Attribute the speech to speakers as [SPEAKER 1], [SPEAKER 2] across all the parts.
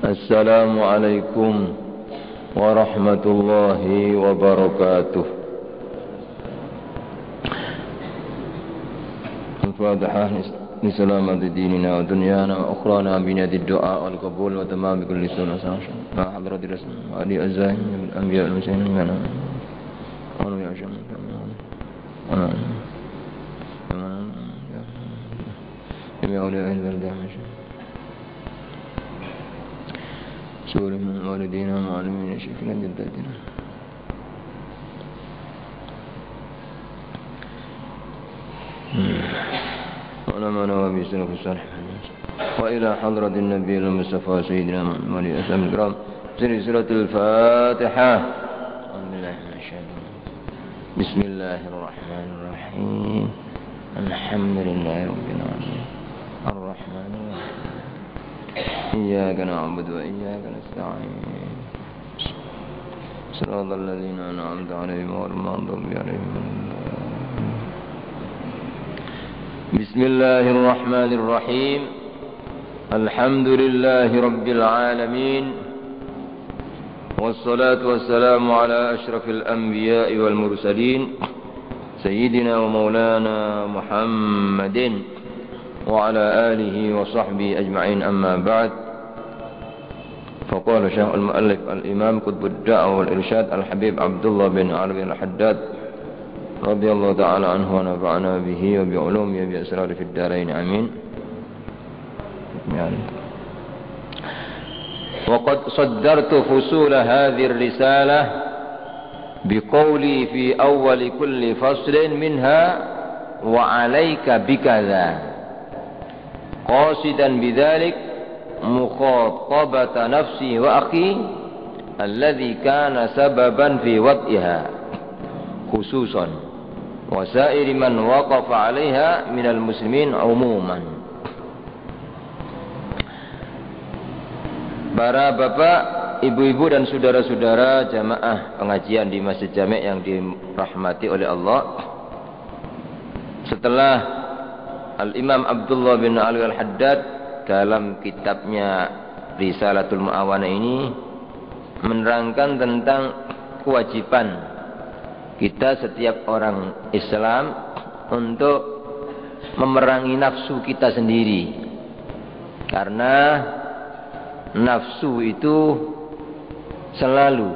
[SPEAKER 1] Assalamualaikum warahmatullahi wabarakatuh. Al-Fatihah li salamati dinina wa dunyana wa ukhrana bi niyati du'a wal qabul wa tamam kulli sunnah ma hadrati rasul wa ali azan min anbiya wal mursalin mana wa ya sham ya awliya al-baldah سوري من والدينا ومعلمين شيخنا جداتنا علماء وابي سلف الصالح وإلى حضرة النبي المصطفى سيدنا محمد وعلى آله الكرام سورة الفاتحة بسم الله الرحمن الرحيم الحمد لله رب العالمين الرحمن الرحيم إياك نعبد وإياك نستعين صراط الذين أنعمت عليهم غير المغضوب عليهم. بسم الله الرحمن الرحيم الحمد لله رب العالمين والصلاة والسلام على أشرف الأنبياء والمرسلين سيدنا ومولانا محمد وعلى آله وصحبه أجمعين. أما بعد، فقال شيخ المؤلف الإمام قطب الدعوة والإرشاد الحبيب عبد الله بن علوي الحداد رضي الله تعالى عنه ونفعنا به وبعلومه وبأسراره في الدارين آمين. وقد صدرت فصول هذه الرسالة بقولي في أول كل فصل منها وعليك بكذا، قاصدا بذلك مخاطبة نفسي وأخي الذي كان سببا في وضعها خصوصا وسائر من وقف عليها من المسلمين عموما. Para bapak, ibu-ibu dan saudara-saudara jamaah pengajian di Masjid Jami' yang dirahmati oleh Allah, setelah Al-Imam Abdullah bin Ali Al-Haddad dalam kitabnya Risalatul Mu'awana ini menerangkan tentang kewajiban kita setiap orang Islam untuk memerangi nafsu kita sendiri, karena nafsu itu selalu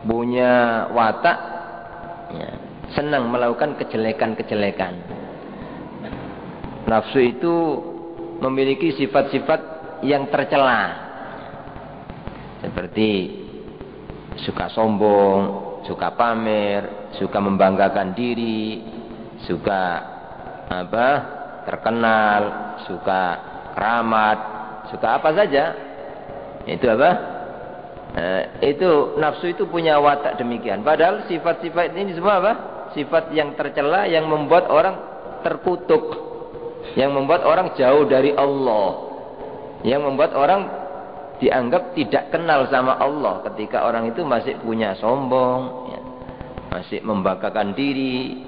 [SPEAKER 1] punya watak senang melakukan kejelekan-kejelekan. Nafsu itu memiliki sifat-sifat yang tercela, seperti suka sombong, suka pamer, suka membanggakan diri, suka terkenal, suka keramat, suka apa saja. Itu itu nafsu itu punya watak demikian. Padahal sifat-sifat ini semua sifat yang tercela, yang membuat orang terkutuk, yang membuat orang jauh dari Allah, yang membuat orang dianggap tidak kenal sama Allah ketika orang itu masih punya sombong, masih membanggakan diri,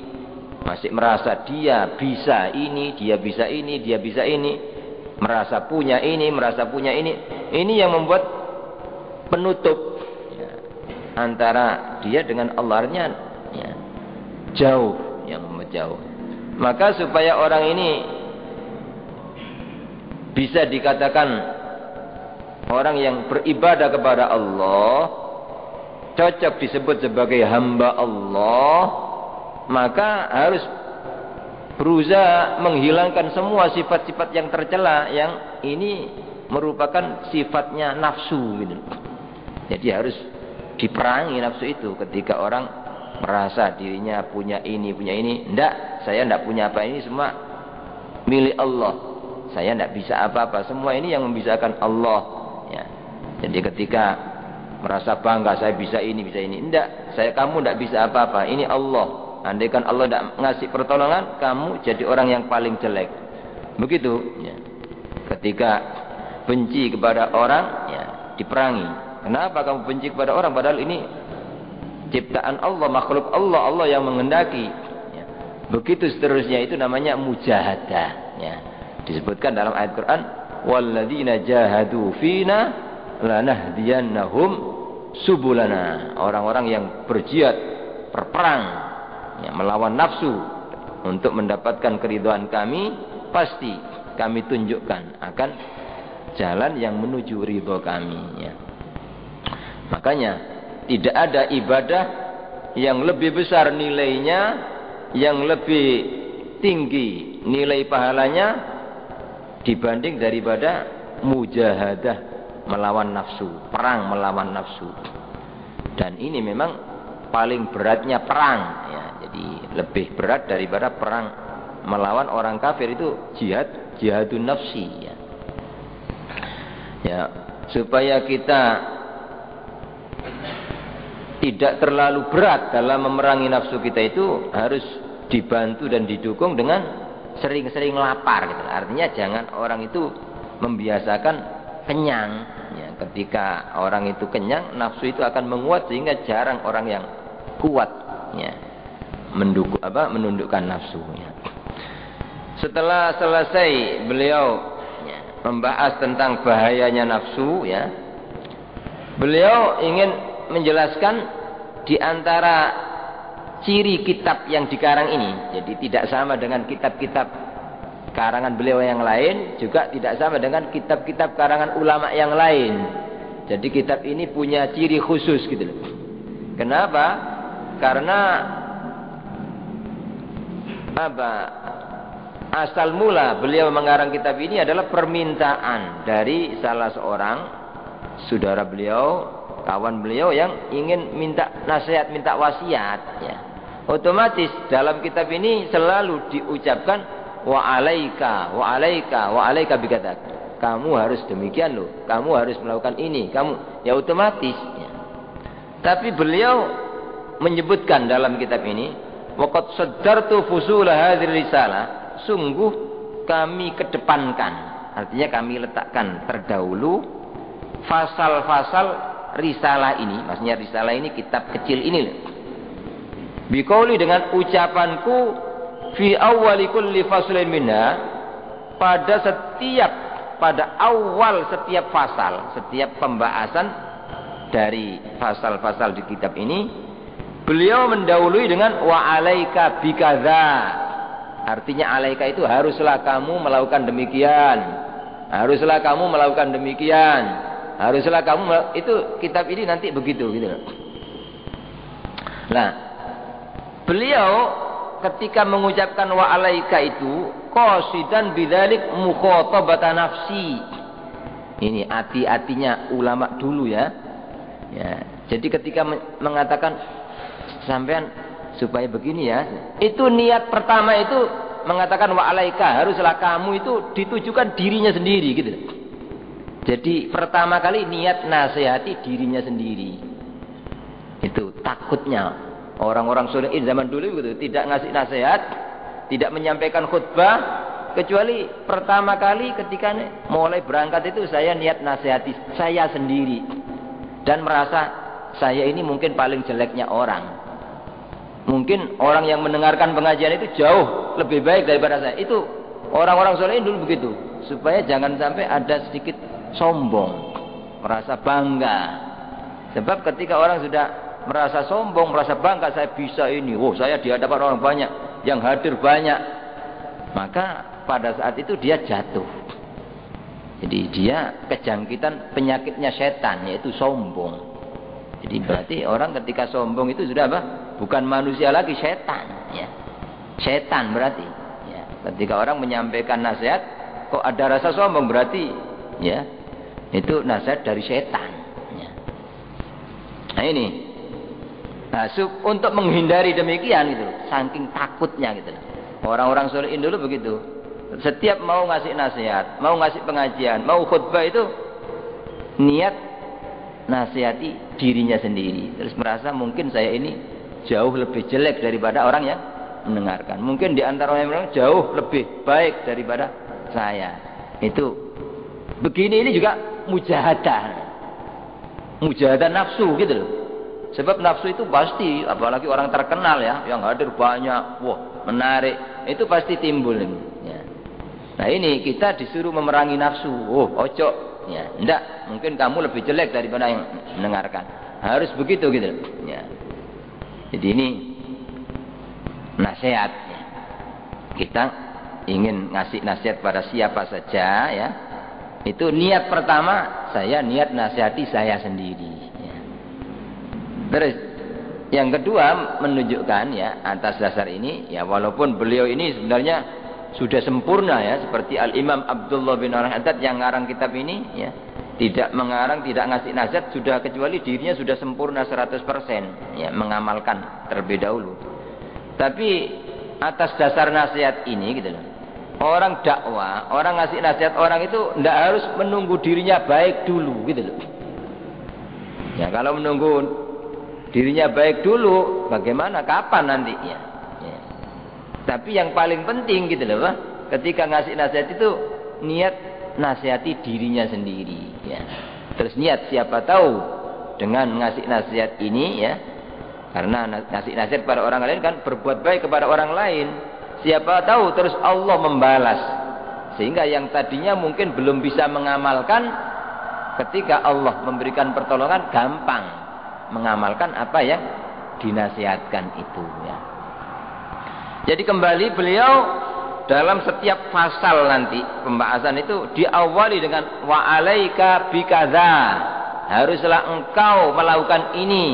[SPEAKER 1] masih merasa dia bisa ini, dia bisa ini, dia bisa ini, merasa punya ini, merasa punya ini. Ini yang membuat penutup antara dia dengan Allahnya jauh, yang jauh. Maka supaya orang ini bisa dikatakan orang yang beribadah kepada Allah, cocok disebut sebagai hamba Allah, maka harus berusaha menghilangkan semua sifat-sifat yang tercela, yang ini merupakan sifatnya nafsu gitu. Jadi harus diperangi nafsu itu. Ketika orang merasa dirinya punya ini, enggak, saya enggak punya apa, ini semua milik Allah, saya enggak bisa apa-apa, semua ini yang membisahkan Allah ya. Jadi ketika merasa bangga, saya bisa ini, enggak, kamu enggak bisa apa-apa, ini Allah. Andaikan Allah enggak ngasih pertolongan, kamu jadi orang yang paling jelek. Begitu ya. Ketika benci kepada orang ya, diperangi. Kenapa kamu benci kepada orang, padahal ini ciptaan Allah, makhluk Allah, Allah yang menghendaki ya. Begitu seterusnya, itu namanya mujahadah ya. Disebutkan dalam ayat Quran, walladzina jahadu fina lanahdiyannahum subulana. Orang-orang yang berjihad, berperang, ya, melawan nafsu untuk mendapatkan keridhaan kami, pasti kami tunjukkan akan jalan yang menuju ridho kami, ya. Makanya tidak ada ibadah yang lebih besar nilainya, yang lebih tinggi nilai pahalanya dibanding daripada mujahadah, melawan nafsu, perang melawan nafsu. Dan ini memang paling beratnya perang, ya. Jadi lebih berat daripada perang melawan orang kafir itu jihadun nafsi, ya. Ya, supaya kita tidak terlalu berat dalam memerangi nafsu kita itu harus dibantu dan didukung dengan sering-sering lapar, gitu. Artinya jangan orang itu membiasakan kenyang, ya. Ketika orang itu kenyang, nafsu itu akan menguat sehingga jarang orang yang kuat, ya, menundukkan nafsu, ya. Setelah selesai beliau, ya, membahas tentang bahayanya nafsu, ya, beliau ingin menjelaskan di antara ciri kitab yang dikarang ini. Jadi tidak sama dengan kitab-kitab karangan beliau yang lain, juga tidak sama dengan kitab-kitab karangan ulama yang lain. Jadi kitab ini punya ciri khusus, gitu loh. Kenapa? Karena asal mula beliau mengarang kitab ini adalah permintaan dari salah seorang saudara beliau, kawan beliau yang ingin minta nasihat, minta wasiat, ya. Otomatis dalam kitab ini selalu diucapkan wa alaika bikadak. Kamu harus demikian loh, kamu harus melakukan ini, kamu, ya, otomatis, ya. Tapi beliau menyebutkan dalam kitab ini, waqad saddartu fusul hadhihi risalah, sungguh kami kedepankan, artinya kami letakkan terdahulu fasal-fasal risalah ini, maksudnya risalah ini, kitab kecil ini, biqauli, dengan ucapanku, fi awwali kulli faslin minha, pada awal setiap fasal, setiap pembahasan dari fasal-fasal di kitab ini, beliau mendahului dengan wa alaika bikadza. Artinya alaika itu haruslah kamu melakukan demikian, haruslah kamu melakukan demikian, haruslah kamu itu kitab ini nanti begitu, gitu. Nah, beliau ketika mengucapkan wa alaika itu qasidan bidzalik mukhatabatan nafsi. Ini hati-hatinya ulama dulu, ya. Ya, jadi ketika mengatakan sampean supaya begini, ya, itu niat pertama itu mengatakan wa alaika, haruslah kamu, itu ditujukan dirinya sendiri, gitu. Jadi pertama kali niat nasihati dirinya sendiri. Itu takutnya orang-orang sholihin zaman dulu, gitu, tidak ngasih nasihat, tidak menyampaikan khutbah, kecuali pertama kali ketika mulai berangkat itu saya niat nasihati saya sendiri dan merasa saya ini mungkin paling jeleknya orang. Mungkin orang yang mendengarkan pengajian itu jauh lebih baik daripada saya. Itu orang-orang sholihin dulu begitu, supaya jangan sampai ada sedikit sombong, merasa bangga. Sebab ketika orang sudah merasa sombong, merasa bangga, saya bisa ini, oh saya di hadapan orang banyak, yang hadir banyak, maka pada saat itu dia jatuh. Jadi dia kejangkitan penyakitnya setan, yaitu sombong. Jadi berarti orang ketika sombong itu sudah apa? Bukan manusia lagi, setan, ya. Setan berarti, ya. Ketika orang menyampaikan nasihat kok ada rasa sombong, berarti, ya, itu nasihat dari setan, ya. Nah ini, nah, untuk menghindari demikian, gitu, saking takutnya, gitu. Orang-orang sholihin dulu begitu. Setiap mau ngasih nasihat, mau ngasih pengajian, mau khutbah itu niat nasihati dirinya sendiri. Terus merasa mungkin saya ini jauh lebih jelek daripada orang yang mendengarkan. Mungkin di antara orang yang mendengar jauh lebih baik daripada saya. Itu begini, ini juga mujahadah. Mujahadah nafsu, gitu loh. Sebab nafsu itu pasti, apalagi orang terkenal, ya, yang hadir banyak, wah menarik, itu pasti timbul ini, ya. Nah ini kita disuruh memerangi nafsu. Oh, ojo. Ya, enggak. Mungkin kamu lebih jelek daripada yang mendengarkan. Harus begitu gitu. Ya. Jadi ini nasihat. Ya. Kita ingin ngasih nasihat pada siapa saja ya. Itu niat pertama, saya niat nasihati saya sendiri. Ya. Terus yang kedua menunjukkan ya atas dasar ini ya walaupun beliau ini sebenarnya sudah sempurna ya seperti Al-Imam Abdullah bin Al-Haddad yang ngarang kitab ini ya tidak mengarang tidak ngasih nasihat sudah kecuali dirinya sudah sempurna 100% ya mengamalkan terlebih dahulu. Tapi atas dasar nasihat ini gitu loh. Orang dakwah, orang ngasih nasihat orang itu tidak harus menunggu dirinya baik dulu gitu loh. Ya kalau menunggu dirinya baik dulu, bagaimana? Kapan nantinya? Ya. Tapi yang paling penting gitu loh, Pak. Ketika ngasih nasihat itu niat nasihati dirinya sendiri. Ya. Terus niat siapa tahu dengan ngasih nasihat ini ya, karena ngasih nasihat pada orang lain kan berbuat baik kepada orang lain. Siapa tahu terus Allah membalas. Sehingga yang tadinya mungkin belum bisa mengamalkan, ketika Allah memberikan pertolongan gampang mengamalkan apa yang dinasihatkan itu ya. Jadi kembali beliau dalam setiap pasal nanti pembahasan itu diawali dengan wa alaika bikadza, haruslah engkau melakukan ini.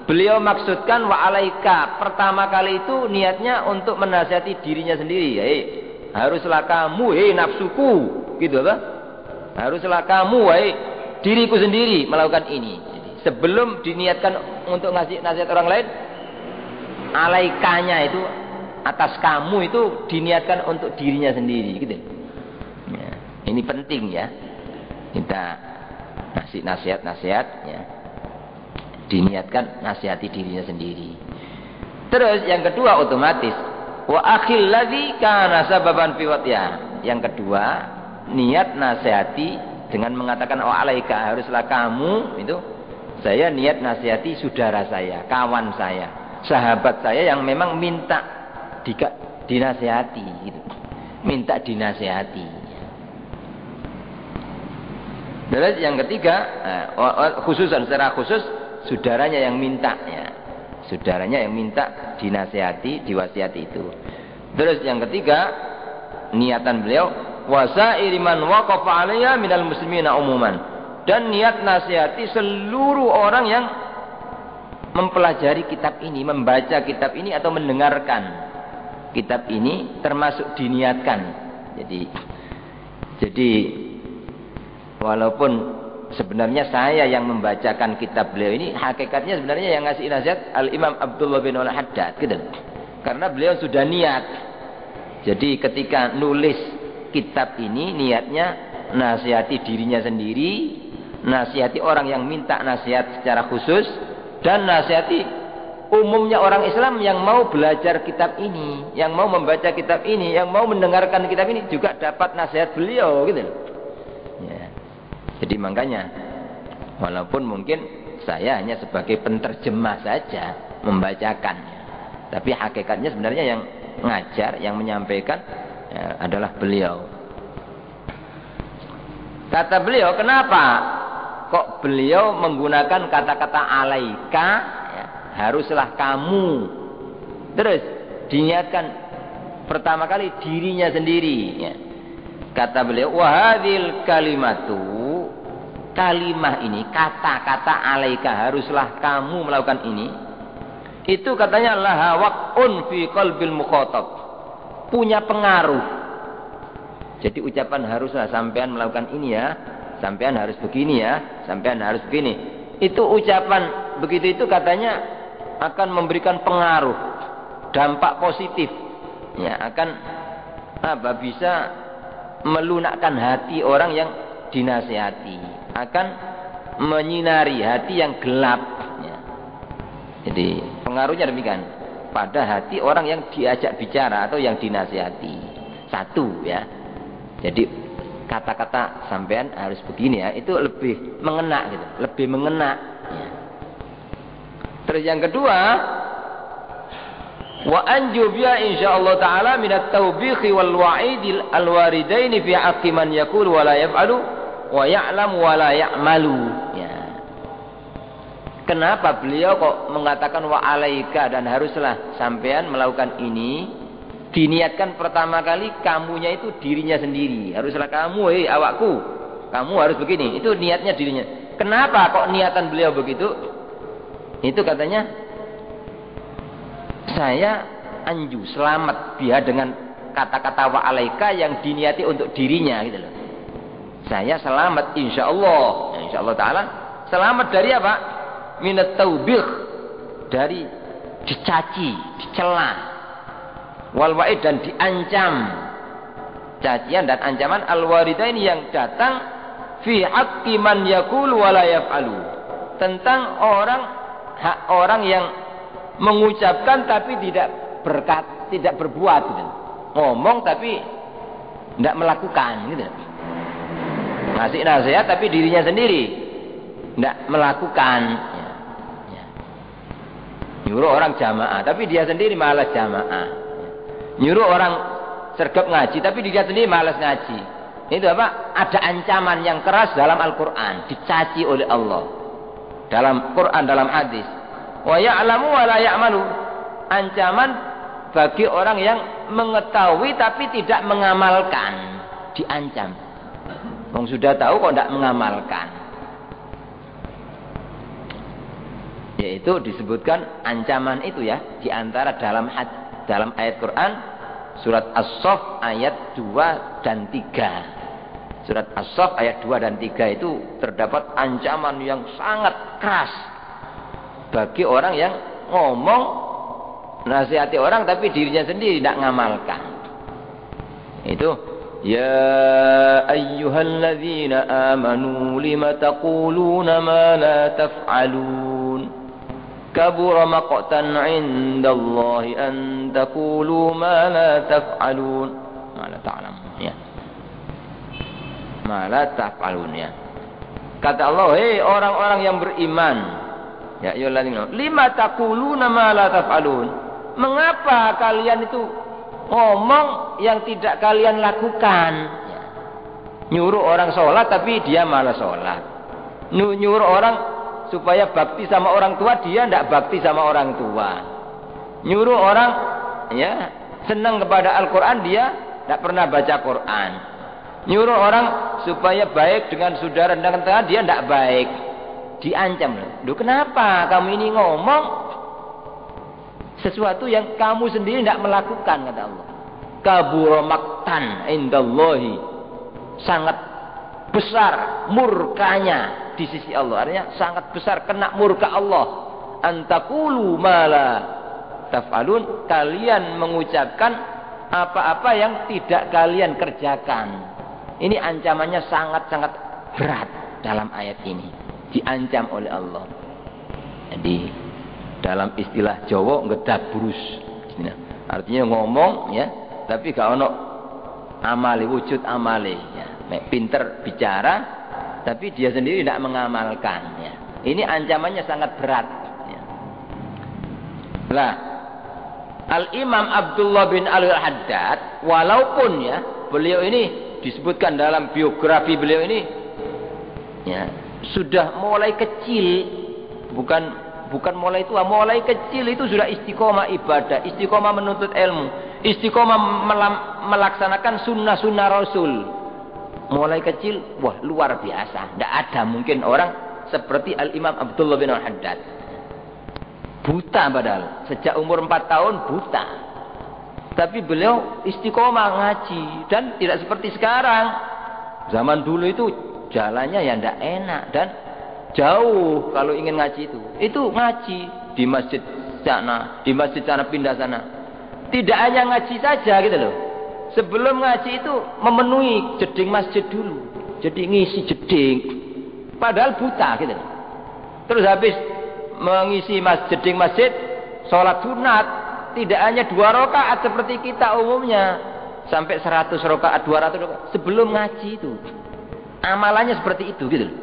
[SPEAKER 1] Beliau maksudkan wa alaika pertama kali itu niatnya untuk menasihati dirinya sendiri ya. Haruslah kamu nafsuku gitu apa? Haruslah kamu diriku sendiri melakukan ini. Sebelum diniatkan untuk ngasih nasihat orang lain, alaikanya itu atas kamu itu diniatkan untuk dirinya sendiri, gitu. Ya, ini penting ya, kita ngasih nasihat ya, diniatkan nasihati dirinya sendiri. Terus yang kedua otomatis, wa akhil ladzi kana sababan fi watya. Yang kedua niat nasihati dengan mengatakan oh alaika haruslah kamu itu. Saya niat nasihati saudara saya, kawan saya, sahabat saya yang memang minta dinasihati gitu. Minta dinasihati. Terus yang ketiga, khususan secara khusus saudaranya yang minta ya. Saudaranya yang minta dinasihati, diwasiati itu. Terus yang ketiga, niatan beliau wasairi man waqafa 'alaiha minal muslimina umuman. Dan niat nasihati seluruh orang yang mempelajari kitab ini, membaca kitab ini atau mendengarkan kitab ini termasuk diniatkan. Jadi walaupun sebenarnya saya yang membacakan kitab beliau ini, hakikatnya sebenarnya yang ngasih nasihat Al-Imam Abdullah bin Al-Haddad gitu. Karena beliau sudah niat. Jadi ketika nulis kitab ini niatnya nasihati dirinya sendiri, nasihati orang yang minta nasihat secara khusus, dan nasihati umumnya orang Islam yang mau belajar kitab ini, yang mau membaca kitab ini, yang mau mendengarkan kitab ini juga dapat nasihat beliau gitu. Ya. Jadi makanya walaupun mungkin saya hanya sebagai penterjemah saja membacakannya, tapi hakikatnya sebenarnya yang ngajar, yang menyampaikan ya, adalah beliau. Kata beliau, kenapa kok beliau menggunakan kata-kata alaika ya, haruslah kamu, terus diniatkan pertama kali dirinya sendiri ya. Kata beliau wahadil kalimatu, kalimah ini kata-kata alaika haruslah kamu melakukan ini, itu katanya laha waq'un fi qalbil mukhatab, punya pengaruh. Jadi ucapan haruslah sampean melakukan ini ya, sampean harus begini ya, sampean harus begini. Itu ucapan begitu itu katanya akan memberikan pengaruh, dampak positif. Ya, akan bisa melunakkan hati orang yang dinasihati, akan menyinari hati yang gelap. Ya. Jadi pengaruhnya demikian pada hati orang yang diajak bicara atau yang dinasihati. Satu ya. Jadi kata-kata sampean harus begini ya, itu lebih mengena gitu, lebih mengena. Ya. Terus yang kedua, Wa anju biha insyaallah taala minat tawbihi wal wa'idil alwaridaini fi haqqi man yaqulu wa la yaf'alu wa ya'lamu wa la ya'malu. Ya. Kenapa beliau kok mengatakan wa alaika, dan haruslah sampean melakukan ini? Diniatkan pertama kali kamunya itu dirinya sendiri. Haruslah kamu, awakku, kamu harus begini. Itu niatnya dirinya. Kenapa kok niatan beliau begitu? Itu katanya, saya anju, selamat dia dengan kata-kata wa alaika yang diniati untuk dirinya gitu loh. Saya selamat insyaallah, insyaallah taala selamat dari apa? Minat taubih, dari dicaci, dicela, wal wa'id, dan diancam. Cacian dan ancaman al-waridain yang datang fi haqqi man yaqulu wa la yaf'alu, tentang orang yang mengucapkan tapi tidak tidak berbuat gitu. Ngomong tapi tidak melakukan gitu. Ngasih nasihat tapi dirinya sendiri tidak melakukan. Nyuruh orang jamaah tapi dia sendiri malas jamaah. Nyuruh orang sergap ngaji tapi dia sendiri malas ngaji. Itu apa? Ada ancaman yang keras dalam Al-Quran, dicaci oleh Allah dalam Quran, dalam hadis. Wa ya'lamu wa la ya'malu, ancaman bagi orang yang mengetahui tapi tidak mengamalkan, diancam. Wong sudah tahu kok tidak mengamalkan. Yaitu disebutkan ancaman itu ya, di antara dalam ayat Quran surat As-Saff ayat 2 dan 3. Surat As-Saff ayat 2 dan 3 itu terdapat ancaman yang sangat keras bagi orang yang ngomong nasihati orang tapi dirinya sendiri tidak ngamalkan. Itu ya ayyuhalladzina amanu lima taquluna ma la taf'alun kabura maqtan 'indallahi an taqulu ma la taf'alun ma la ta'lamun ya. Ma la taf'alun ya. Kata Allah, hei orang-orang yang beriman, ya ayyuhalladzina lima taquluna ma la taf'alun. Mengapa kalian itu ngomong yang tidak kalian lakukan? Ya. Nyuruh orang sholat tapi dia malah sholat. Nyuruh orang supaya bakti sama orang tua, dia tidak bakti sama orang tua. Nyuruh orang ya senang kepada Al-Quran, dia tidak pernah baca Quran. Nyuruh orang supaya baik dengan saudara dan tetangga, dia tidak baik. Diancam. Loh, kenapa kamu ini ngomong sesuatu yang kamu sendiri tidak melakukan, kata Allah. Kabura maqtan indallahi, sangat besar murkanya di sisi Allah. Artinya sangat besar kena murka Allah. Antakulu mala taf'alun, kalian mengucapkan apa-apa yang tidak kalian kerjakan. Ini ancamannya sangat-sangat berat dalam ayat ini. Diancam oleh Allah. Jadi dalam istilah Jawa ngedak brus. Artinya ngomong ya, tapi gak ono amali, wujud amali ya. Pinter bicara tapi dia sendiri tidak mengamalkan ya. Ini ancamannya sangat berat ya. Lah Al-Imam Abdullah bin Al-Haddad, walaupun ya beliau ini disebutkan dalam biografi beliau ini ya, sudah mulai kecil, bukan mulai tua, mulai kecil itu sudah istiqomah ibadah, istiqomah menuntut ilmu, istiqomah melaksanakan sunnah-sunnah Rasul. Mulai kecil, wah luar biasa. Tidak ada mungkin orang seperti Al-Imam Abdullah bin Al-Haddad. Buta padahal, sejak umur 4 tahun buta. Tapi beliau istiqomah ngaji, dan tidak seperti sekarang. Zaman dulu itu jalannya ya tidak enak dan jauh kalau ingin ngaji itu. Itu ngaji di masjid sana, pindah sana. Tidak hanya ngaji saja gitu loh. Sebelum ngaji itu memenuhi jeding masjid dulu. Jadi ngisi jeding. Padahal buta gitu loh. Terus habis mengisi jeding masjid, sholat sunat. Tidak hanya 2 rakaat seperti kita umumnya, sampai 100 rakaat, 200 rakaat sebelum ngaji itu. Amalannya seperti itu gitu loh.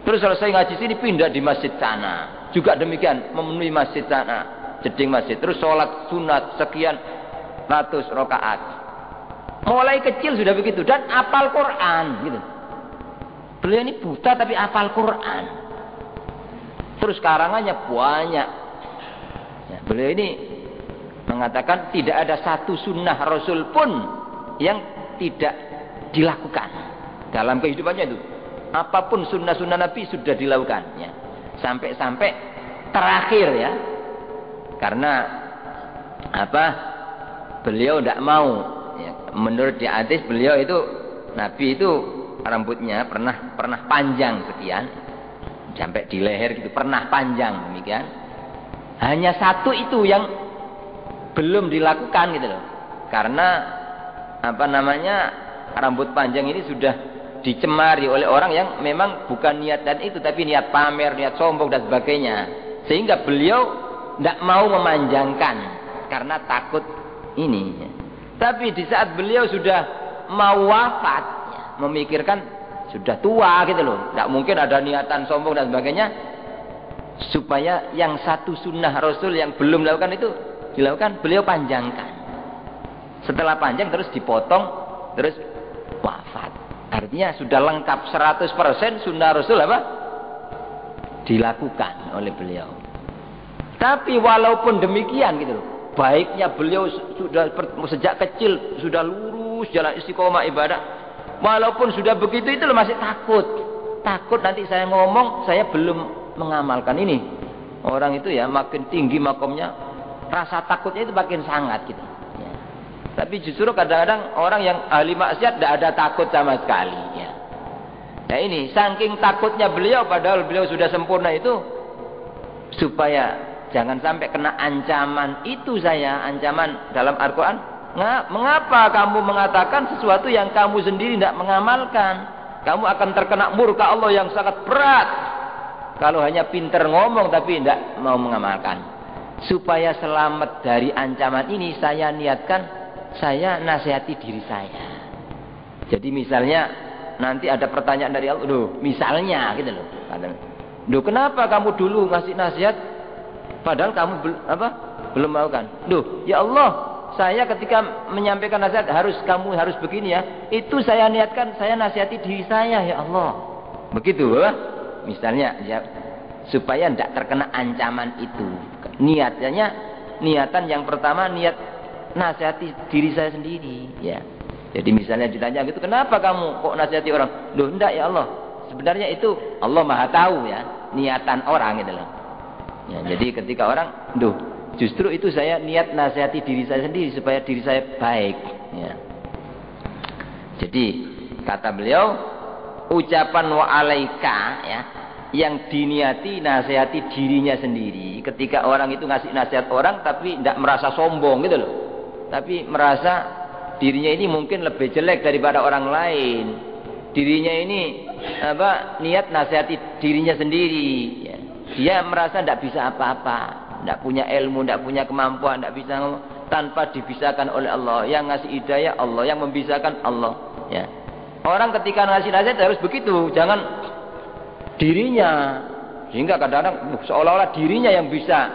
[SPEAKER 1] Terus selesai ngaji sini pindah di masjid sana. Juga demikian memenuhi masjid sana. jeding masjid. Terus sholat sunat sekian ratus rakaat. Mulai kecil sudah begitu dan hafal Quran gitu. Beliau ini buta tapi hafal Quran. Terus karangannya banyak. Ya, beliau ini mengatakan tidak ada satu sunnah Rasul pun yang tidak dilakukan dalam kehidupannya itu. Apapun sunnah-sunnah Nabi sudah dilakukan. Ya. Sampai-sampai terakhir ya. Karena apa? Beliau tidak mau. Ya, menurut di hadis beliau itu Nabi itu rambutnya pernah panjang sekian sampai di leher gitu, pernah panjang demikian. Hanya satu itu yang belum dilakukan gitu loh. Karena apa namanya rambut panjang ini sudah dicemari oleh orang yang memang bukan niat dan itu tapi niat pamer, niat sombong dan sebagainya. Sehingga beliau tidak mau memanjangkan karena takut ini. Tapi di saat beliau sudah mau wafat, memikirkan sudah tua gitu loh, tidak mungkin ada niatan sombong dan sebagainya, supaya yang satu sunnah Rasul yang belum dilakukan itu dilakukan, beliau panjangkan. Setelah panjang terus dipotong, terus wafat. Artinya sudah lengkap 100% sunnah Rasul apa? Dilakukan oleh beliau. Tapi walaupun demikian gitu loh, baiknya beliau sudah sejak kecil sudah lurus jalan istiqomah ibadah. Walaupun sudah begitu itu masih takut. Takut nanti saya ngomong saya belum mengamalkan ini. Orang itu ya makin tinggi makomnya, rasa takutnya itu makin sangat gitu. Ya. Tapi justru kadang-kadang orang yang ahli maksiat tidak ada takut sama sekali. Ya. Nah ini saking takutnya beliau padahal beliau sudah sempurna itu supaya jangan sampai kena ancaman itu saya, ancaman dalam Al-Quran. Mengapa kamu mengatakan sesuatu yang kamu sendiri tidak mengamalkan? Kamu akan terkena murka Allah yang sangat berat. Kalau hanya pinter ngomong tapi tidak mau mengamalkan. Supaya selamat dari ancaman ini saya niatkan, saya nasihati diri saya. Jadi misalnya nanti ada pertanyaan dari Allah, loh misalnya gitu loh. Loh kenapa kamu dulu ngasih nasihat padahal kamu belum melakukan. Duh, ya Allah, saya ketika menyampaikan nasihat kamu harus begini ya. Itu saya niatkan, saya nasihati diri saya ya Allah. Begitu, misalnya ya, supaya tidak terkena ancaman itu. Niatan yang pertama niat nasihati diri saya sendiri. Ya. Jadi misalnya ditanya gitu, kenapa kamu kok nasihati orang? Duh, enggak ya Allah. Sebenarnya itu Allah Maha tahu ya niatan orang gitu loh. Ya, jadi ketika orang, justru itu saya niat nasihati diri saya sendiri supaya diri saya baik. Ya. Jadi kata beliau, ucapan wa alaika ya, yang diniati nasihati dirinya sendiri. Ketika orang itu ngasih nasihat orang, tapi tidak merasa sombong gitu loh. Tapi merasa dirinya ini mungkin lebih jelek daripada orang lain. Dirinya ini niat nasihati dirinya sendiri. Ya. Dia merasa tidak bisa apa-apa, tidak punya ilmu, tidak punya kemampuan, tidak bisa tanpa dibisakan oleh Allah. Yang ngasih hidayah Allah, yang membisakan Allah. Ya. Orang ketika ngasih nasihat harus begitu, jangan dirinya. Sehingga kadang-kadang seolah-olah dirinya yang bisa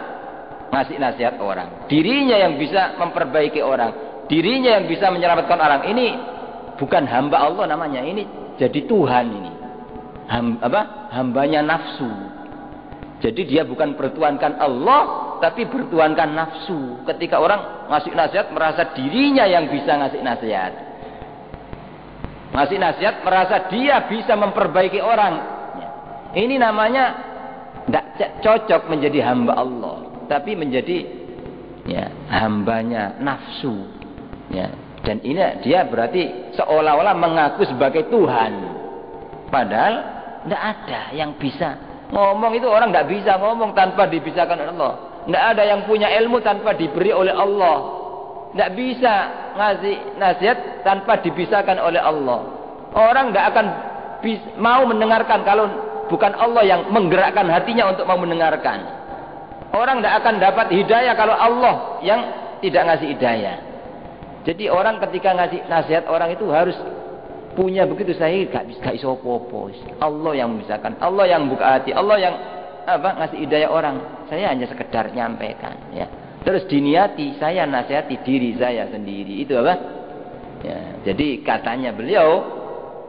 [SPEAKER 1] ngasih nasihat orang, dirinya yang bisa memperbaiki orang, dirinya yang bisa menyelamatkan orang. Ini bukan hamba Allah namanya, ini jadi Tuhan ini. Hambanya nafsu. Jadi dia bukan bertuankan Allah, tapi bertuankan nafsu. Ketika orang ngasih nasihat, merasa dirinya yang bisa ngasih nasihat. Ngasih nasihat, merasa dia bisa memperbaiki orang. Ini namanya tidak cocok menjadi hamba Allah, tapi menjadi ya, hambanya nafsu. Ya. Dan ini dia berarti seolah-olah mengaku sebagai Tuhan. Padahal tidak ada yang bisa. Ngomong itu orang tidak bisa ngomong tanpa dibisakan oleh Allah. Tidak ada yang punya ilmu tanpa diberi oleh Allah. Tidak bisa ngasih nasihat tanpa dibisakan oleh Allah. Orang tidak akan mau mendengarkan kalau bukan Allah yang menggerakkan hatinya untuk mau mendengarkan. Orang tidak akan dapat hidayah kalau Allah yang tidak ngasih hidayah. Jadi orang ketika ngasih nasihat orang itu harus punya begitu, saya gak iso apa-apa. Allah yang memisahkan, Allah yang buka hati, Allah yang ngasih hidayah orang. Saya hanya sekedar nyampaikan ya. Terus diniati, saya nasihati diri saya sendiri. Itu apa? Ya, jadi katanya beliau,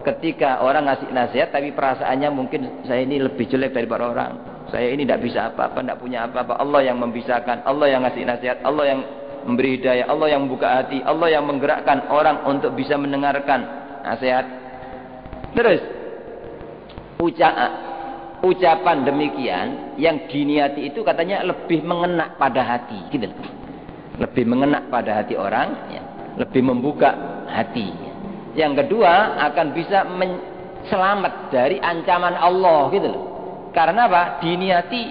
[SPEAKER 1] ketika orang ngasih nasihat tapi perasaannya mungkin saya ini lebih jelek daripada orang, saya ini tidak bisa apa-apa, tidak punya apa-apa. Allah yang membisahkan, Allah yang ngasih nasihat, Allah yang memberi hidayah, Allah yang membuka hati, Allah yang menggerakkan orang untuk bisa mendengarkan nasihat. Terus ucapan demikian yang diniati itu katanya lebih mengena pada hati, gitu. Lebih mengena pada hati orang, ya. Lebih membuka hati. Yang kedua akan bisa selamat dari ancaman Allah, gitu loh. Karena apa? Diniati,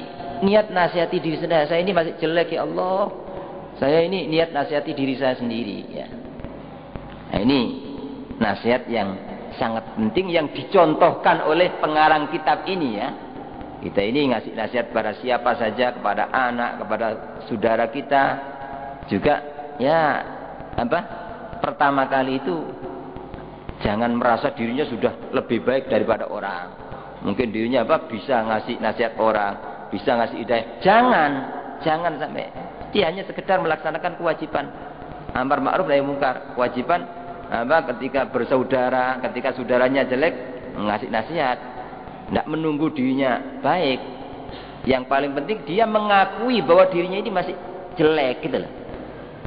[SPEAKER 1] niat nasihati diri sendiri. Saya ini masih jelek ya Allah. Saya ini niat nasihati diri saya sendiri, ya. Nah, ini nasihat yang sangat penting yang dicontohkan oleh pengarang kitab ini, ya. Kita ini ngasih nasihat pada siapa saja, kepada anak, kepada saudara kita juga, ya apa? Pertama kali itu jangan merasa dirinya sudah lebih baik daripada orang. Mungkin dirinya apa? Bisa ngasih nasihat orang, bisa ngasih hidayah. Jangan sampai. Dia hanya sekedar melaksanakan kewajiban amar ma'ruf nahi munkar, kewajiban apa ketika bersaudara, ketika saudaranya jelek ngasih nasihat, tidak menunggu dirinya baik. Yang paling penting dia mengakui bahwa dirinya ini masih jelek, gitu loh.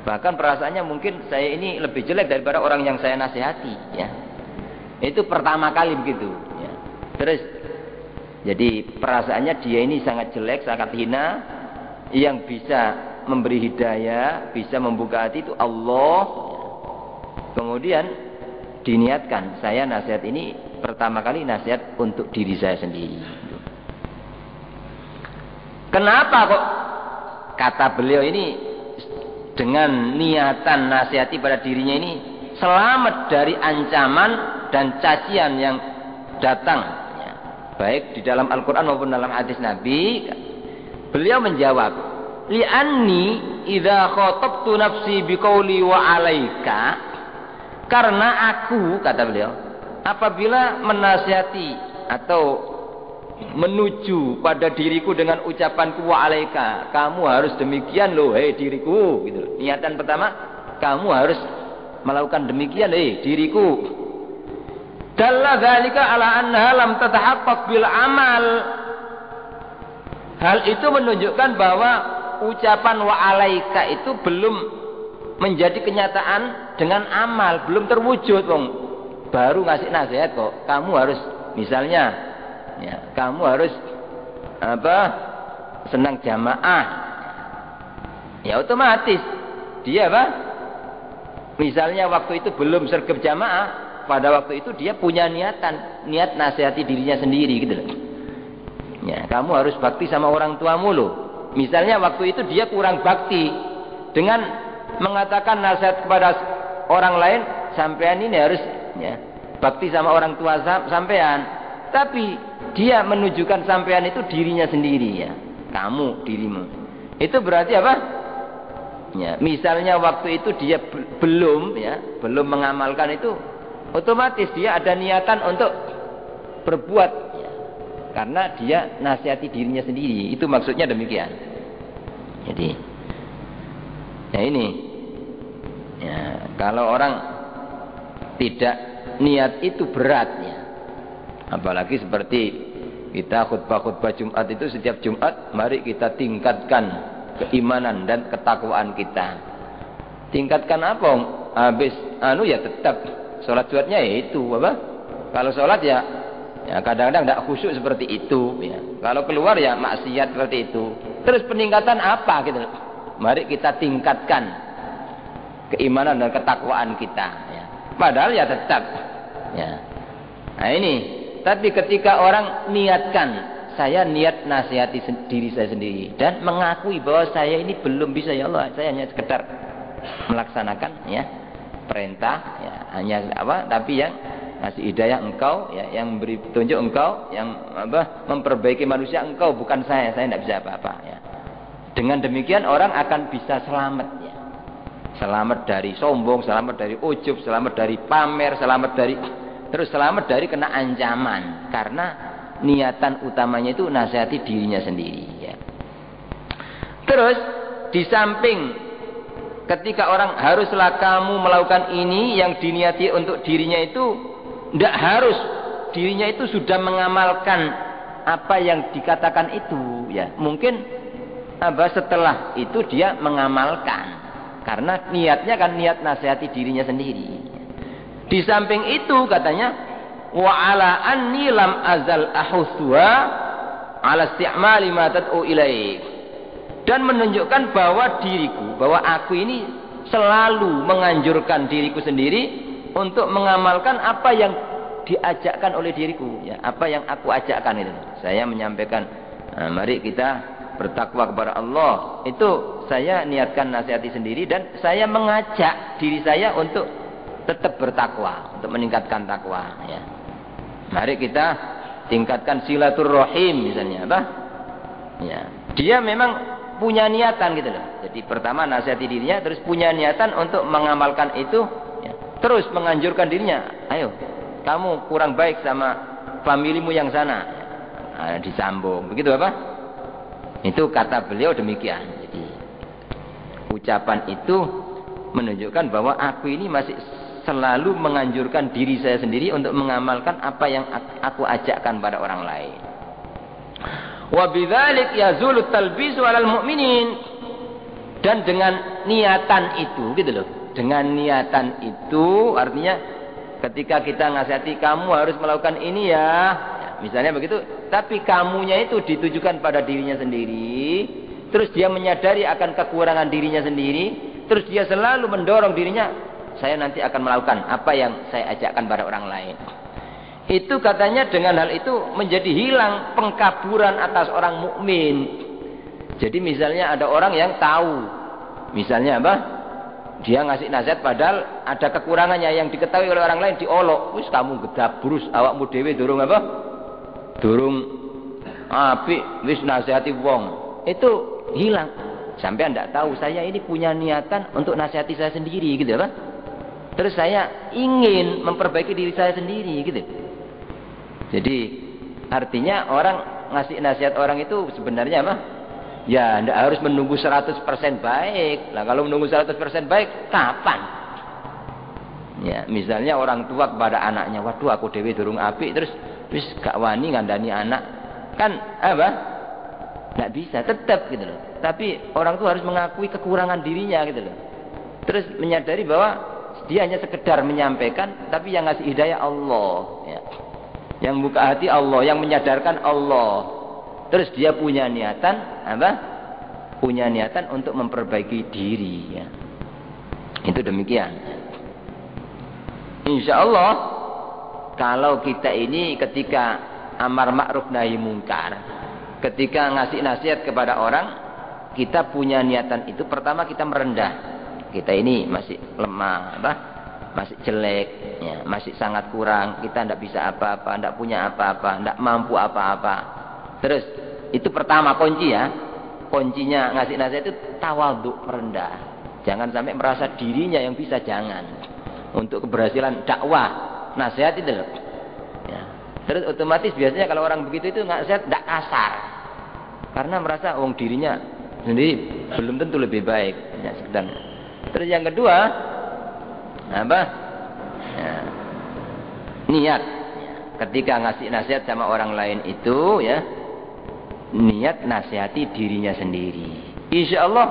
[SPEAKER 1] Bahkan perasaannya mungkin saya ini lebih jelek daripada orang yang saya nasihati, ya. Itu pertama kali begitu, ya. Terus jadi perasaannya dia ini sangat jelek, sangat hina. Yang bisa memberi hidayah, bisa membuka hati itu Allah. Kemudian diniatkan, saya nasihat ini pertama kali nasihat untuk diri saya sendiri. Kenapa kok kata beliau ini dengan niatan nasihati pada dirinya ini selamat dari ancaman dan cacian yang datang, ya, baik di dalam Al-Quran maupun dalam hadis Nabi? Beliau menjawab, li'anni idza khatabtu nafsi biqauli wa 'alaika, karena aku, kata beliau, apabila menasihati atau menuju pada diriku dengan ucapanku wa 'alaika, kamu harus demikian loh, hei diriku, gitu. Niatan pertama, kamu harus melakukan demikian, hei diriku. Dalla dzalika ala annaha lam tatahaqqaq bil amal. Hal itu menunjukkan bahwa ucapan wa 'alaika itu belum menjadi kenyataan dengan amal, belum terwujud, Bang. Baru ngasih nasihat kok. Kamu harus misalnya, ya, kamu harus apa? Senang jamaah. Ya otomatis dia apa? Misalnya waktu itu belum sergap jamaah, pada waktu itu dia punya niat nasihati dirinya sendiri, gitu loh. Ya, kamu harus bakti sama orang tuamu loh. Misalnya waktu itu dia kurang bakti, dengan mengatakan nasihat kepada orang lain, sampean ini harus, ya, bakti sama orang tua sampean. Tapi dia menunjukkan sampean itu dirinya sendiri, ya. Kamu, dirimu. Itu berarti apa? Ya, misalnya waktu itu dia belum mengamalkan itu, otomatis dia ada niatan untuk berbuat, ya. Karena dia nasihati dirinya sendiri. Itu maksudnya demikian. Jadi, ya ini, ya, kalau orang tidak niat itu berat, ya. Apalagi seperti kita khutbah Jumat itu, setiap Jumat mari kita tingkatkan keimanan dan ketakwaan kita. Tingkatkan apa? Habis ya tetap sholat Jumatnya ya itu apa? Kalau sholat ya kadang-kadang tidak khusyuk seperti itu, ya. Kalau keluar ya maksiat seperti itu. Terus peningkatan apa gitu? Mari kita tingkatkan keimanan dan ketakwaan kita, ya. Padahal ya tetap, ya. Nah ini, tapi ketika orang niatkan, saya niat nasihati diri saya sendiri dan mengakui bahwa saya ini belum bisa, ya Allah, saya hanya sekedar melaksanakan, ya, perintah, ya, hanya apa? Tapi yang ngasih hidayah engkau, ya, yang beri petunjuk engkau, yang apa? Memperbaiki manusia engkau, bukan saya tidak bisa apa-apa, ya. Dengan demikian orang akan bisa selamat, ya. Selamat dari sombong, selamat dari ujub, selamat dari pamer, selamat dari kena ancaman, karena niatan utamanya itu nasihati dirinya sendiri, ya. Terus di samping ketika orang haruslah kamu melakukan ini yang diniati untuk dirinya itu, tidak harus dirinya itu sudah mengamalkan apa yang dikatakan itu, ya. Mungkin setelah itu dia mengamalkan, karena niatnya kan niat nasihati dirinya sendiri. Di samping itu katanya, wa ala anni lam azal ahuswa ala isti'mali ma tad'u ilaih, dan menunjukkan bahwa diriku, bahwa aku ini selalu menganjurkan diriku sendiri untuk mengamalkan apa yang diajakkan oleh diriku, ya, apa yang aku ajakkan itu. Saya menyampaikan, mari kita bertakwa kepada Allah. Itu saya niatkan nasihati sendiri, dan saya mengajak diri saya untuk tetap bertakwa, untuk meningkatkan takwa, ya. Mari kita tingkatkan silaturrahim misalnya, apa? Ya, dia memang punya niatan gitu loh. Jadi pertama nasihati dirinya, terus punya niatan untuk mengamalkan itu, ya. Terus menganjurkan dirinya, ayo kamu kurang baik sama familimu yang sana, disambung, begitu apa? Itu kata beliau demikian. Jadi ucapan itu menunjukkan bahwa aku ini masih selalu menganjurkan diri saya sendiri untuk mengamalkan apa yang aku ajakkan pada orang lain. Wa bidzalik yazulu talbisu 'alal mu'minin, dan dengan niatan itu gitu loh. Dengan niatan itu artinya ketika kita ngasihati kamu harus melakukan ini ya, misalnya begitu, tapi kamunya itu ditujukan pada dirinya sendiri, terus dia menyadari akan kekurangan dirinya sendiri, terus dia selalu mendorong dirinya, saya nanti akan melakukan apa yang saya ajakkan pada orang lain. Itu katanya dengan hal itu menjadi hilang pengkaburan atas orang mukmin. Jadi misalnya ada orang yang tahu, misalnya apa? Dia ngasih nasihat padahal ada kekurangannya yang diketahui oleh orang lain, diolok. Wis kamu gedabrus, awakmu dhewe durung apa? Durung apik wis nasihati wong. Itu hilang. Sampai Anda tahu saya ini punya niatan untuk nasihati saya sendiri gitu apa? Terus saya ingin memperbaiki diri saya sendiri gitu. Jadi artinya orang ngasih nasihat orang itu sebenarnya apa? Ya, tidak harus menunggu 100% baik. Lah kalau menunggu 100% baik, kapan? Ya, misalnya orang tua kepada anaknya, waduh aku dewe durung apik, terus wis gak wani ngandani anak. Kan apa? Tidak bisa, tetap gitu loh. Tapi orang tua harus mengakui kekurangan dirinya gitu loh. Terus menyadari bahwa dia hanya sekedar menyampaikan, tapi yang ngasih hidayah Allah, ya. Yang buka hati Allah, yang menyadarkan Allah. Terus dia punya niatan apa? Punya niatan untuk memperbaiki diri, ya. Itu demikian. Insya Allah kalau kita ini ketika amar ma'ruf nahi mungkar, ketika ngasih nasihat kepada orang, kita punya niatan itu, pertama kita merendah. Kita ini masih lemah, apa? Masih jelek, ya, masih sangat kurang. Kita tidak bisa apa-apa, tidak punya apa-apa, tidak mampu apa-apa. Terus itu pertama kunci ya. Kuncinya ngasih nasihat itu tawadhu, merendah. Jangan sampai merasa dirinya yang bisa, jangan. Untuk keberhasilan dakwah, nasihat itu loh. Ya. Terus otomatis biasanya kalau orang begitu itu nasihat tidak kasar. Karena merasa dirinya sendiri belum tentu lebih baik. Ya, sedang. Terus yang kedua apa? Ya, niat. Ya. Ketika ngasih nasihat sama orang lain itu ya, niat nasihati dirinya sendiri. Insya Allah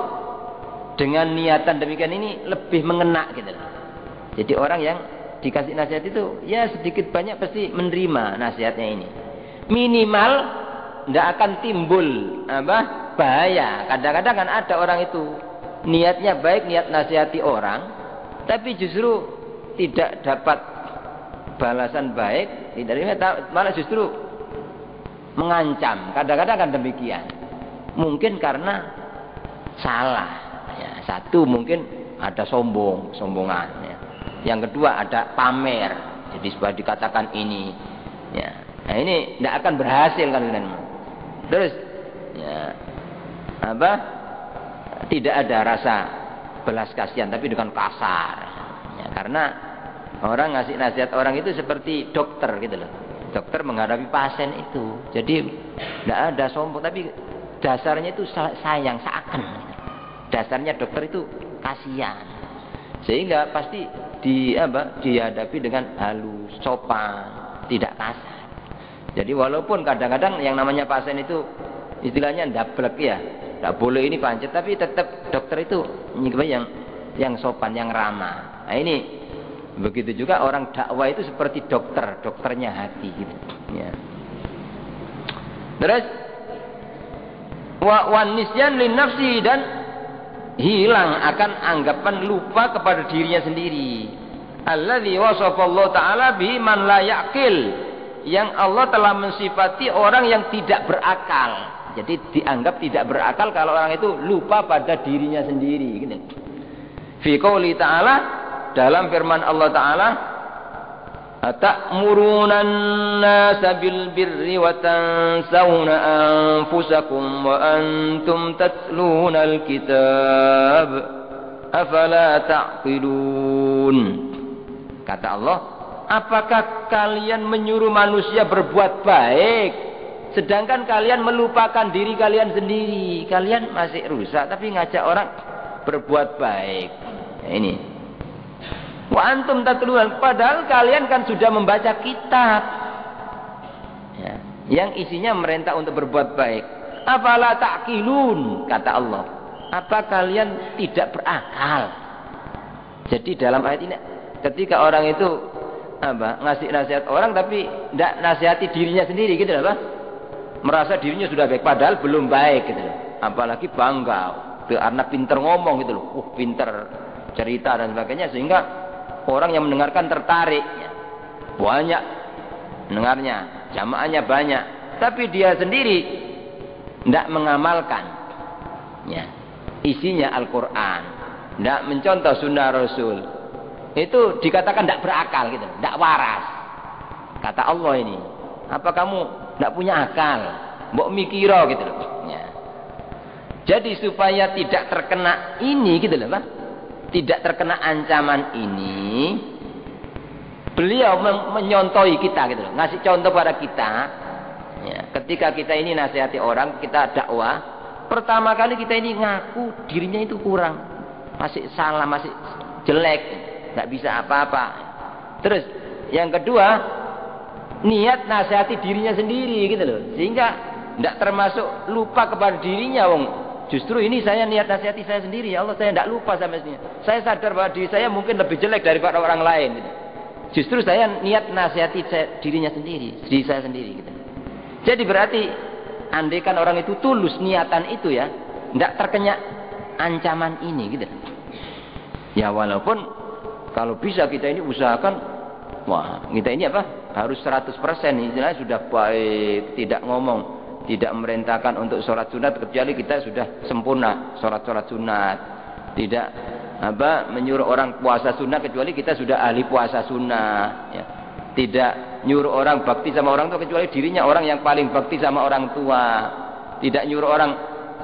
[SPEAKER 1] dengan niatan demikian ini lebih mengena gitu. Jadi orang yang dikasih nasihat itu ya sedikit banyak pasti menerima nasihatnya ini. Minimal tidak akan timbul apa bahaya. Kadang-kadang kan ada orang itu niatnya baik, niat nasihati orang, tapi justru tidak dapat balasan baik, malah justru mengancam. Kadang-kadang kan demikian. Mungkin karena salah. Ya, satu mungkin ada sombongan. Ya. Yang kedua ada pamer. Jadi supaya dikatakan ini. Ya. Nah ini tidak akan berhasil kan. Terus, ya, apa? Tidak ada rasa belas kasihan, tapi dengan kasar. Ya, karena orang ngasih nasihat orang itu seperti dokter gitu loh. Dokter menghadapi pasien itu, jadi tidak ada sombong, tapi dasarnya itu sayang, seakan. Dasarnya dokter itu kasihan. Sehingga pasti dihadapi dengan halus, sopan, tidak kasar. Jadi walaupun kadang-kadang yang namanya pasien itu istilahnya ndablek ya, tidak boleh ini pancet, tapi tetap dokter itu yang sopan, yang ramah. Nah ini begitu juga orang dakwah itu seperti dokternya hati gitu. Ya. Terus wa nisyan lin nafsi, dan hilang akan anggapan lupa kepada dirinya sendiri. Alladzi wasafallahu ta'ala bi man la yaqil, yang Allah telah mensifati orang yang tidak berakal. Jadi dianggap tidak berakal kalau orang itu lupa pada dirinya sendiri gitu. Fi qouli ta'ala, dalam firman Allah Ta'ala, ta'murunan nasa bil birri wa tansawna anfusakum wa antum tatluna al-kitab afala ta'qilun. Kata Allah, apakah kalian menyuruh manusia berbuat baik sedangkan kalian melupakan diri kalian sendiri? Kalian masih rusak tapi ngajak orang berbuat baik. Nah, ini wa antum tatlun, padahal kalian kan sudah membaca kitab ya, yang isinya merintah untuk berbuat baik. Afala ta'qilun, kata Allah, apa kalian tidak berakal? Jadi dalam ayat ini ketika orang itu ngasih nasihat orang tapi tidak nasihati dirinya sendiri gitu loh, merasa dirinya sudah baik padahal belum baik gitu loh. Apalagi bangga karena pinter ngomong gitu loh, pinter cerita dan sebagainya, sehingga orang yang mendengarkan tertarik, banyak mendengarnya, jamaahnya banyak, tapi dia sendiri tidak mengamalkan ya, isinya Al-Quran, tidak mencontoh sunnah Rasul, itu dikatakan tidak berakal gitu, tidak waras. Kata Allah ini, apa kamu tidak punya akal, mbok mikiro gitu loh ya. Jadi supaya tidak terkena ini gitu loh, Pak, tidak terkena ancaman ini, beliau menyontohi kita gitu loh, ngasih contoh pada kita ya. Ketika kita ini nasihati orang, kita dakwah, pertama kali kita ini ngaku dirinya itu kurang, masih salah, masih jelek, nggak bisa apa-apa. Terus yang kedua, niat nasihati dirinya sendiri gitu loh, sehingga nggak termasuk lupa kepada dirinya. Wong justru ini saya niat nasihati saya sendiri, ya Allah, saya tidak lupa sama ini. Saya sadar bahwa diri saya mungkin lebih jelek daripada orang lain gitu. Justru saya niat nasihati dirinya sendiri, diri saya sendiri gitu. Jadi berarti andaikan orang itu tulus niatan itu ya, tidak terkena ancaman ini gitu. Ya walaupun kalau bisa kita ini usahakan, wah kita ini harus 100% istilahnya sudah baik, tidak ngomong, tidak merintahkan untuk sholat sunat kecuali kita sudah sempurna sholat sunat, tidak menyuruh orang puasa sunnah kecuali kita sudah ahli puasa sunnah ya. Tidak nyuruh orang bakti sama orang tua kecuali dirinya orang yang paling bakti sama orang tua. Tidak nyuruh orang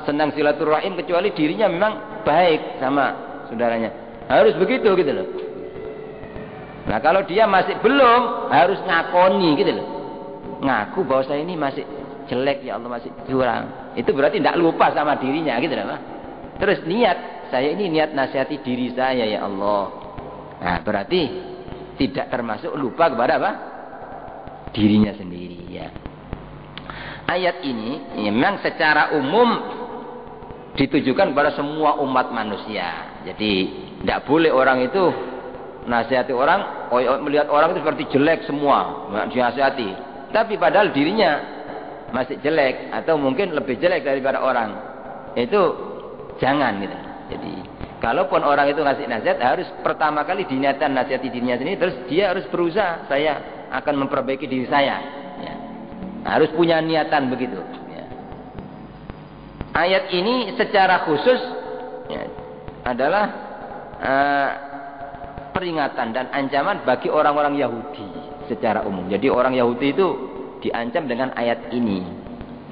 [SPEAKER 1] senang silaturahim kecuali dirinya memang baik sama saudaranya. Harus begitu gitu loh. Nah kalau dia masih belum, harus ngakoni gitu loh, ngaku bahwa saya ini masih jelek ya Allah, masih curang. Itu berarti tidak lupa sama dirinya gitu loh. Terus niat, saya ini niat nasihati diri saya ya Allah. Nah berarti tidak termasuk lupa kepada dirinya sendiri ya. Ayat ini memang secara umum ditujukan kepada semua umat manusia. Jadi tidak boleh orang itu nasihati orang, melihat orang itu seperti jelek semua, dinasihati. Tapi padahal dirinya masih jelek atau mungkin lebih jelek daripada orang. Itu jangan gitu. Jadi kalaupun orang itu ngasih nasihat, harus pertama kali diniatkan nasihati dirinya sendiri, terus dia harus berusaha, saya akan memperbaiki diri saya ya. Harus punya niatan begitu ya. Ayat ini secara khusus ya, adalah peringatan dan ancaman bagi orang-orang Yahudi secara umum. Jadi orang Yahudi itu diancam dengan ayat ini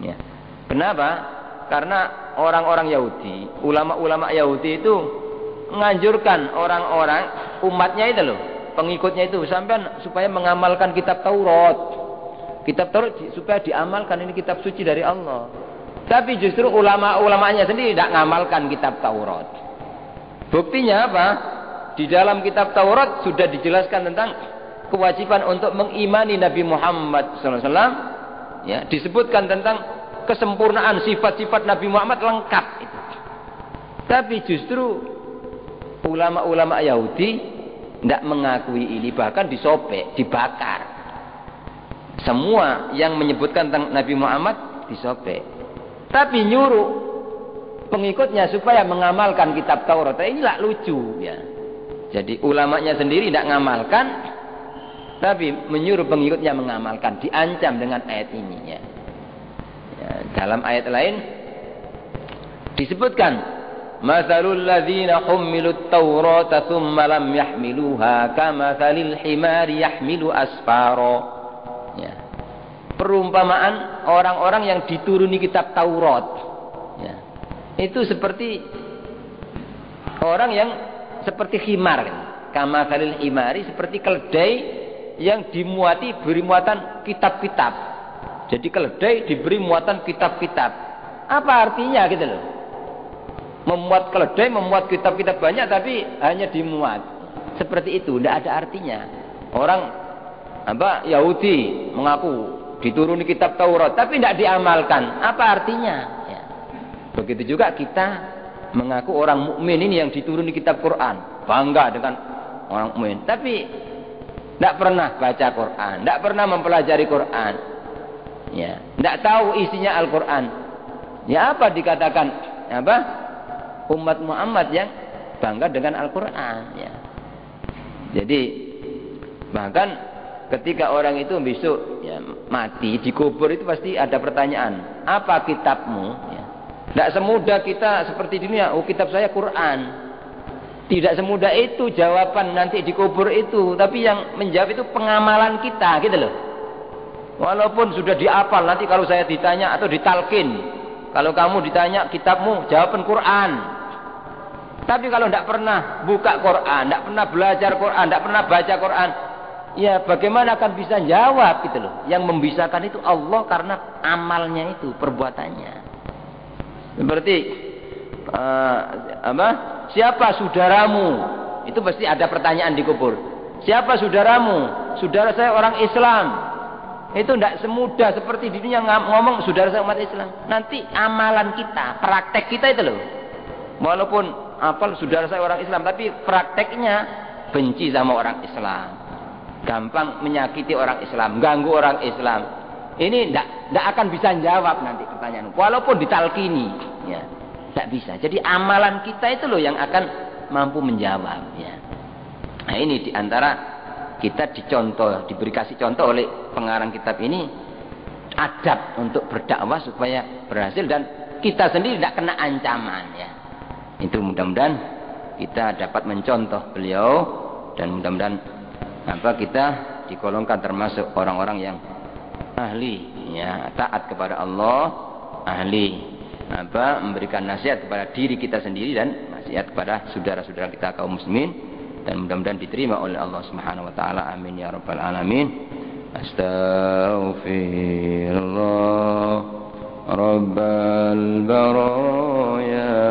[SPEAKER 1] ya. Kenapa? Karena orang-orang Yahudi, ulama-ulama Yahudi itu menganjurkan orang-orang umatnya itu loh, pengikutnya itu sampai supaya mengamalkan kitab Taurat. Kitab Taurat supaya diamalkan, ini kitab suci dari Allah. Tapi justru ulama-ulamanya sendiri tidak ngamalkan kitab Taurat. Buktinya apa? Di dalam kitab Taurat sudah dijelaskan tentang kewajiban untuk mengimani Nabi Muhammad SAW. Ya, disebutkan tentang kesempurnaan sifat-sifat Nabi Muhammad lengkap itu. Tapi justru ulama-ulama Yahudi tidak mengakui ini, bahkan disobek, dibakar. Semua yang menyebutkan tentang Nabi Muhammad disobek. Tapi nyuruh pengikutnya supaya mengamalkan kitab Taurat. Inilah lucu ya. Jadi ulamanya sendiri tidak mengamalkan, tapi menyuruh pengikutnya mengamalkan. Diancam dengan ayat ini ya. Ya, dalam ayat lain disebutkan, "Matsalul ladzina hummilut Taurata tsumma lam yahmiluha kamatsalil himari yahmilu asfara." Ya. Perumpamaan orang-orang yang dituruni kitab Taurat ya. Itu seperti orang yang seperti khimar, kama khalil himari, seperti keledai yang beri muatan kitab-kitab. Jadi keledai diberi muatan kitab-kitab. Apa artinya gitu loh? Memuat keledai, memuat kitab-kitab banyak tapi hanya dimuat. Seperti itu, tidak ada artinya. Orang Yahudi mengaku dituruni kitab Taurat tapi tidak diamalkan, apa artinya ya. Begitu juga kita mengaku orang mukmin ini yang dituruni kitab Quran, bangga dengan orang mukmin, tapi tidak pernah baca Quran, tidak pernah mempelajari Quran ya, tidak tahu isinya Al-Quran ya. Apa dikatakan umat Muhammad yang bangga dengan Al-Quran ya. Jadi bahkan ketika orang itu besok ya, mati dikubur, itu pasti ada pertanyaan, apa kitabmu ya. Tidak semudah kita seperti dunia, oh kitab saya Quran. Tidak semudah itu jawaban nanti dikubur itu. Tapi yang menjawab itu pengamalan kita gitu loh. Walaupun sudah dihafal, nanti kalau saya ditanya atau ditalkin, kalau kamu ditanya kitabmu, jawaban Quran. Tapi kalau tidak pernah buka Quran, tidak pernah belajar Quran, tidak pernah baca Quran, ya bagaimana akan bisa jawab gitu loh. Yang membisakan itu Allah karena amalnya itu, perbuatannya. Seperti siapa saudaramu? Itu pasti ada pertanyaan di kubur. Siapa saudaramu? Saudara saya orang Islam. Itu tidak semudah seperti di dunia ngomong saudara saya umat Islam. Nanti amalan kita, praktek kita itu loh. Walaupun saudara saya orang Islam, tapi prakteknya benci sama orang Islam. Gampang menyakiti orang Islam, ganggu orang Islam. Ini tidak akan bisa jawab nanti pertanyaan. Walaupun ditalkini, ya, tidak bisa. Jadi amalan kita itu loh yang akan mampu menjawab. Ya. Nah ini diantara kita diberi kasih contoh oleh pengarang kitab ini, adab untuk berdakwah supaya berhasil dan kita sendiri tidak kena ancaman. Ya. Itu mudah-mudahan kita dapat mencontoh beliau dan mudah-mudahan kita digolongkan termasuk orang-orang yang ahli ya, taat kepada Allah, ahli memberikan nasihat kepada diri kita sendiri dan nasihat kepada saudara-saudara kita kaum muslimin, dan mudah-mudahan diterima oleh Allah Subhanahu wa taala. Amin ya rabbal alamin. Astaghfirullah rabbal baraya,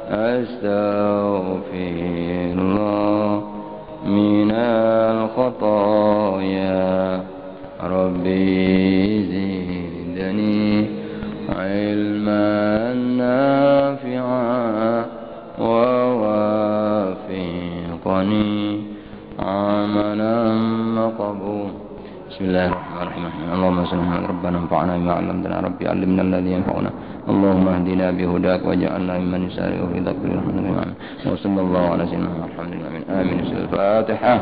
[SPEAKER 1] astaghfirullah minal khataya, Rabbi zidni ilman nafi'a wa wafiqani amalan maqbul. Bismillahirrahmanirrahim. Allahumma salli ala rabbana anfa'na bima 'allamtana, rabbi 'allimna alladhi yanfa'una, Allahumma hdina bihudak waj'alna mimman yusari'u fi dhikri rahmatika wa sallallahu ala sayyidina Muhammadin. Amin. Al-Fatihah.